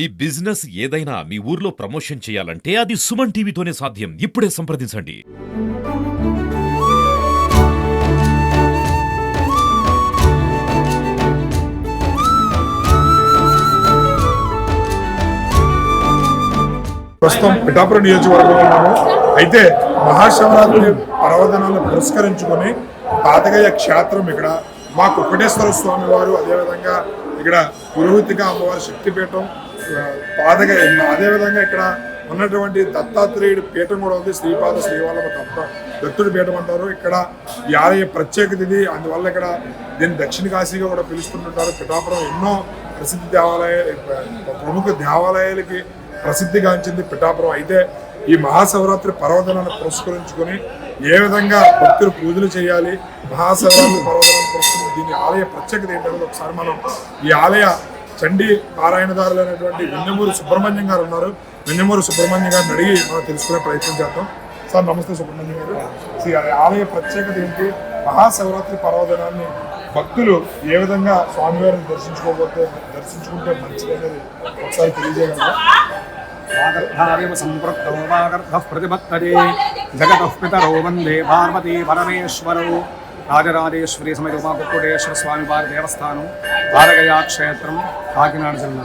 ఈ బిజినెస్ ఏదైనా మీ ఊర్లో ప్రమోషన్ చేయాలంటే అది సుమన్ టీవీతోనే సాధ్యం. ఇప్పుడే సంప్రదించండి. ప్రస్తుతం పిఠాపురం నియోజకవర్గంలో ఉన్నాము. అయితే మహాశివరాత్రి పర్వదినాలను పురస్కరించుకొని పాతగయ్య క్షేత్రం ఇక్కడ మా కుక్కటేశ్వర స్వామి వారు, అదేవిధంగా ఇక్కడ పురోహితిగా అమ్మవారి శక్తిపీఠం పాతగయ్య, అదేవిధంగా ఇక్కడ ఉన్నటువంటి దత్తాత్రేయుడి పీఠం కూడా ఉంది. శ్రీపాద శ్రీవల్లభ దత్తుడి పీఠం అంటారు. ఇక్కడ ఈ ఆలయ ప్రత్యేకత ఇది. అందువల్ల ఇక్కడ దీన్ని దక్షిణ కాశీగా కూడా పిలుస్తుంటారు. పిఠాపురం ఎన్నో ప్రసిద్ధి ప్రముఖ దేవాలయాలకి ప్రసిద్ధిగాంచింది పిఠాపురం. అయితే ఈ మహాశివరాత్రి పర్వదినాన్ని పురస్కరించుకొని ఏ విధంగా భక్తులు పూజలు చేయాలి, మహాశివరాత్రి పర్వదినాన్ని పురస్కరించి దీని ఆలయ ప్రత్యేకత ఏంటంటే ఒకసారి మనం ఈ ఆలయ చండీ పారాయణదారులైనటువంటి వెన్నెమూరు సుబ్రహ్మణ్యం గారు ఉన్నారు. వెన్నెమూరు సుబ్రహ్మణ్యం గారిని అడిగి మనం తెలుసుకునే ప్రయత్నం చేద్దాం. సార్ నమస్తే సుబ్రహ్మణ్యం గారు. ఆలయ ప్రత్యేకత ఏంటి, మహాశివరాత్రి పర్వదినాన్ని భక్తులు ఏ విధంగా స్వామివారిని దర్శించుకుంటే మంచిదనేది ఒకసారి తెలియజేయగలరా? ప్రతిపత్తరే జగతః పితరో వందే పార్వతీ పరమేశ్వరౌ. రాజరాజేశ్వరి సమేత ఉమా కుక్కుటేశ్వర స్వామి వారి దేవస్థానం, పారగయా క్షేత్రం, కాకినాడ జిల్లా.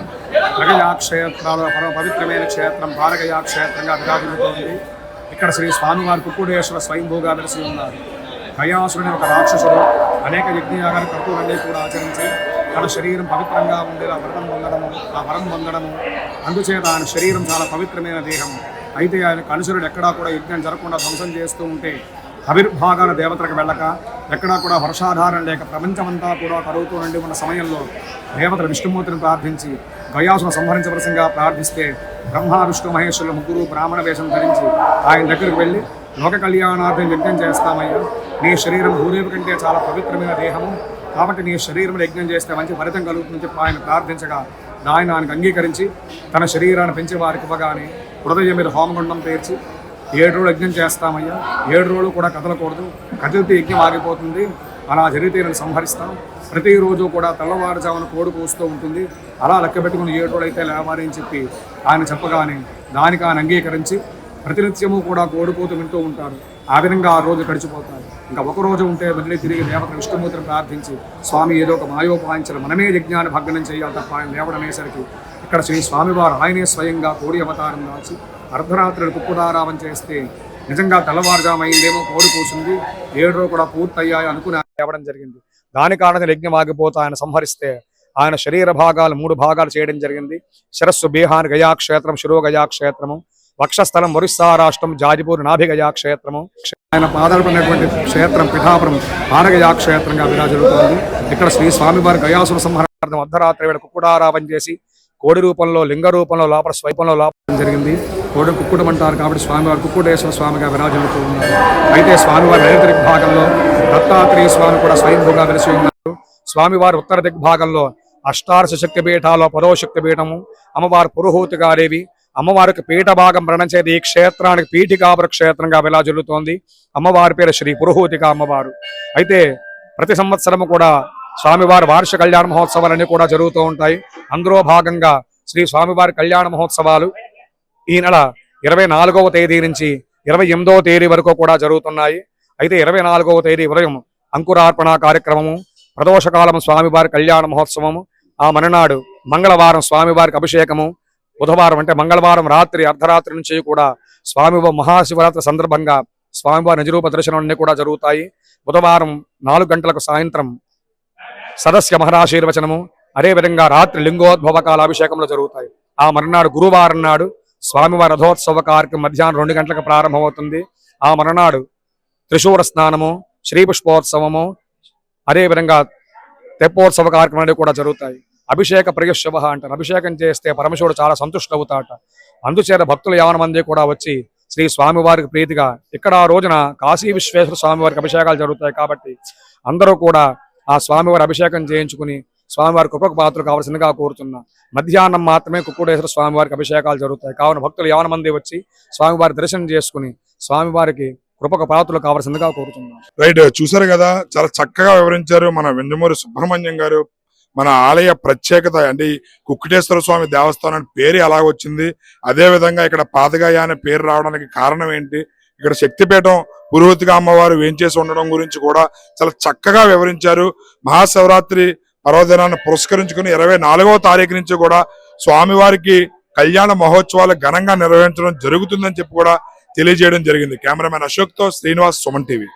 పారగయా క్షేత్రాలు పరమ పవిత్రమైన క్షేత్రం పారగయా క్షేత్రంగా విరాజిల్లుతోంది. ఇక్కడ శ్రీ స్వామివారి కుక్కుటేశ్వర స్వయంభూగా వెలిసి ఉన్నారు. గయాసురుని ఒక రాక్షసుడు అనేక యజ్ఞయాగాలు కర్తూలన్నీ కూడా ఆచరించి తన శరీరం పవిత్రంగా ఉండేలా వ్రతం పొందడము, ఆ వరం పొందడము. అందుచేత ఆయన శరీరం చాలా పవిత్రమైన దేహం. అయితే ఆయన కనుసరుడు ఎక్కడా కూడా యజ్ఞం జరగకుండా ధ్వంసం చేస్తూ ఉంటే ఆవిర్భాగాల దేవతలకు వెళ్ళక, ఎక్కడా కూడా వర్షాధారం లేక ప్రపంచమంతా కూడా కరువుతూ నుండి ఉన్న సమయంలో దేవతలు విష్ణుమూర్తిని ప్రార్థించి గయాసును సంహరించవలసిందిగా ప్రార్థిస్తే బ్రహ్మ విష్ణు మహేశ్వరులు ముగ్గురు బ్రాహ్మణ వేషం ధరించి ఆయన దగ్గరికి వెళ్ళి లోక కళ్యాణార్థం యజ్ఞం చేస్తామయ్యా, నీ శరీరం భూదేవి కంటే చాలా పవిత్రమైన దేహము, కాబట్టి నీ శరీరంలో యజ్ఞం చేస్తే మంచి ఫలితం కలుగుతుందని చెప్పి ఆయన ప్రార్థించగా ఆయనకు అంగీకరించి తన శరీరాన్ని పెంచి వారికి ఇవ్వగానే హృదయం మీద హోమగుండం పేర్చి 7 రోజులు యజ్ఞం చేస్తామయ్యా, 7 రోజులు కూడా కదలకూడదు, కదిలితే యజ్ఞం ఆగిపోతుంది, అలా జరిగితే నేను సంహరిస్తాం. ప్రతిరోజు కూడా తెల్లవారుజామున కోడి కూస్తూ ఉంటుంది, అలా లెక్క పెట్టుకుని 7 రోజులు అయితే లేవాలి అని చెప్పి ఆయన చెప్పగానే దానికి ఆయన అంగీకరించి ప్రతినిత్యము కూడా కోడిపోతూ వింటూ ఉంటారు. ఆ విధంగా ఆ రోజు గడిచిపోతారు. ఇంకా ఒక రోజు ఉంటే మళ్ళీ తిరిగి దేవత విష్ణుమూర్తిని ప్రార్థించి స్వామి ఏదో ఒక మాయోపాయించిన మనమే యజ్ఞాన్ని భగ్నం చేయాలి తప్ప ఆయన లేవడం అనేసరికి ఇక్కడ శ్రీ స్వామివారు ఆయనే స్వయంగా కోడి అవతారం దాచి అర్ధరాత్రులు కుక్కుడారావం చేస్తే నిజంగా తెల్లవారుజామైందేమో కోడి కూసింది, 7 రోజులు కూడా పూర్తయ్యాయి అనుకుని లేవడం జరిగింది. దాని కారణంగా యజ్ఞం ఆగిపోతే ఆయన సంహరిస్తే ఆయన శరీర భాగాలు 3 భాగాలు చేయడం జరిగింది. శిరస్సు బీహార్ గయాక్షేత్రం, శిరో గయాక్షేత్రము, వక్షస్థలం ఒరిస్సా రాష్ట్రం, జాజిపూర్ నాభిగయా క్షేత్రము. ఆయన పాదాలపడినటువంటి క్షేత్రం పిఠాపురం పారగయా క్షేత్రంగా విరాజిల్లుతోంది. ఇక్కడ శ్రీ స్వామివారి గయాసుర సంహరణార్థం అర్ధరాత్రి వేళ కుక్కుడారావం చేసి కోడి రూపంలో, లింగ రూపంలో లోపల స్వైపంలో లోపడం జరిగింది. కోడి కుక్కుడం అంటారు కాబట్టి స్వామివారి కుక్కుటేశ్వర స్వామిగా విరాజిల్లుతూ ఉన్నారు. అయితే స్వామివారి నైరుతి దిగ్భాగంలో దత్తాత్రేయ స్వామి కూడా స్వయంభూగా వెలిసి ఉన్నారు. స్వామివారి ఉత్తర దిగ్భాగంలో అష్టాదశ శక్తి పీఠాల్లో పరోశక్తి పీఠము, అమ్మవారు పురోహూతిగాదేవి, అమ్మవారికి పీఠ భాగం ప్రణించేది ఈ క్షేత్రానికి పీఠికాపుర క్షేత్రంగా విరాజిల్లుతోంది. అమ్మవారి పేరు శ్రీ పురోహూతిక అమ్మవారు. అయితే ప్రతి సంవత్సరము కూడా స్వామివారి వార్షిక కళ్యాణ మహోత్సవాలన్నీ కూడా జరుగుతూ ఉంటాయి. అందులో భాగంగా శ్రీ స్వామివారి కళ్యాణ మహోత్సవాలు ఈ నెల 24వ తేదీ నుంచి 28వ తేదీ వరకు కూడా జరుగుతున్నాయి. అయితే 24వ తేదీ ఉదయం అంకురార్పణ కార్యక్రమము, ప్రదోషకాలం స్వామివారి కళ్యాణ మహోత్సవము, ఆ మరునాడు మంగళవారం స్వామివారికి అభిషేకము, బుధవారం అంటే మంగళవారం రాత్రి అర్ధరాత్రి నుంచి కూడా స్వామివారి మహాశివరాత్రి సందర్భంగా స్వామివారి నిజరూప దర్శనం అన్నీ కూడా జరుగుతాయి. బుధవారం 4 గంటలకు సాయంత్రం సదస్య మహరాశీర్వచనము, అదేవిధంగా రాత్రి లింగోద్భవ కాల అభిషేకంలో జరుగుతాయి. ఆ మరునాడు గురువారం నాడు స్వామివారి రథోత్సవ కార్యక్రమం మధ్యాహ్నం 2 గంటలకు ప్రారంభమవుతుంది. ఆ మరునాడు త్రిశూర స్నానము, శ్రీపుష్పోత్సవము, అదేవిధంగా తెప్పోత్సవ కార్యక్రమాలు కూడా జరుగుతాయి. అభిషేక ప్రియ శుభ అంటారు. అభిషేకం చేస్తే పరమశివుడు చాలా సంతుష్టవుతాట. అందుచేత భక్తులు 50 మంది కూడా వచ్చి శ్రీ స్వామివారికి ప్రీతిగా ఇక్కడ ఆ రోజున కాశీ విశ్వేశ్వర స్వామివారికి అభిషేకాలు జరుగుతాయి కాబట్టి అందరూ కూడా ఆ స్వామివారి అభిషేకం చేయించుకుని స్వామివారి కృపకు పాత్రలు కావాల్సిందిగా కోరుతున్నా. మధ్యాహ్నం మాత్రమే కుక్కుటేశ్వర స్వామివారికి అభిషేకాలు జరుగుతాయి. కావున భక్తులు 50 మంది వచ్చి స్వామివారి దర్శనం చేసుకుని స్వామివారికి కృపకు పాత్రలు కావాల్సిందిగా కోరుతున్నాం. రైట్, చూసారు కదా, చాలా చక్కగా వివరించారు మన వెన్నెమూరి సుబ్రహ్మణ్యం గారు. మన ఆలయ ప్రత్యేకత అంటే ఈ కుక్కటేశ్వర స్వామి దేవస్థానం పేరు ఎలా వచ్చింది, అదే విధంగా ఇక్కడ పాతగాయ అనే పేరు రావడానికి కారణం ఏంటి, ఇక్కడ శక్తిపీఠం పురోహితిగా అమ్మవారు వేంచేసి ఉండడం గురించి కూడా చాలా చక్కగా వివరించారు. మహాశివరాత్రి పర్వదినాన్ని పురస్కరించుకుని 24వ తారీఖు నుంచి కూడా స్వామివారికి కళ్యాణ మహోత్సవాలు ఘనంగా నిర్వహించడం జరుగుతుందని చెప్పి కూడా తెలియజేయడం జరిగింది. కెమెరామెన్ అశోక్ తో శ్రీనివాస్, సుమన్ టీవీ.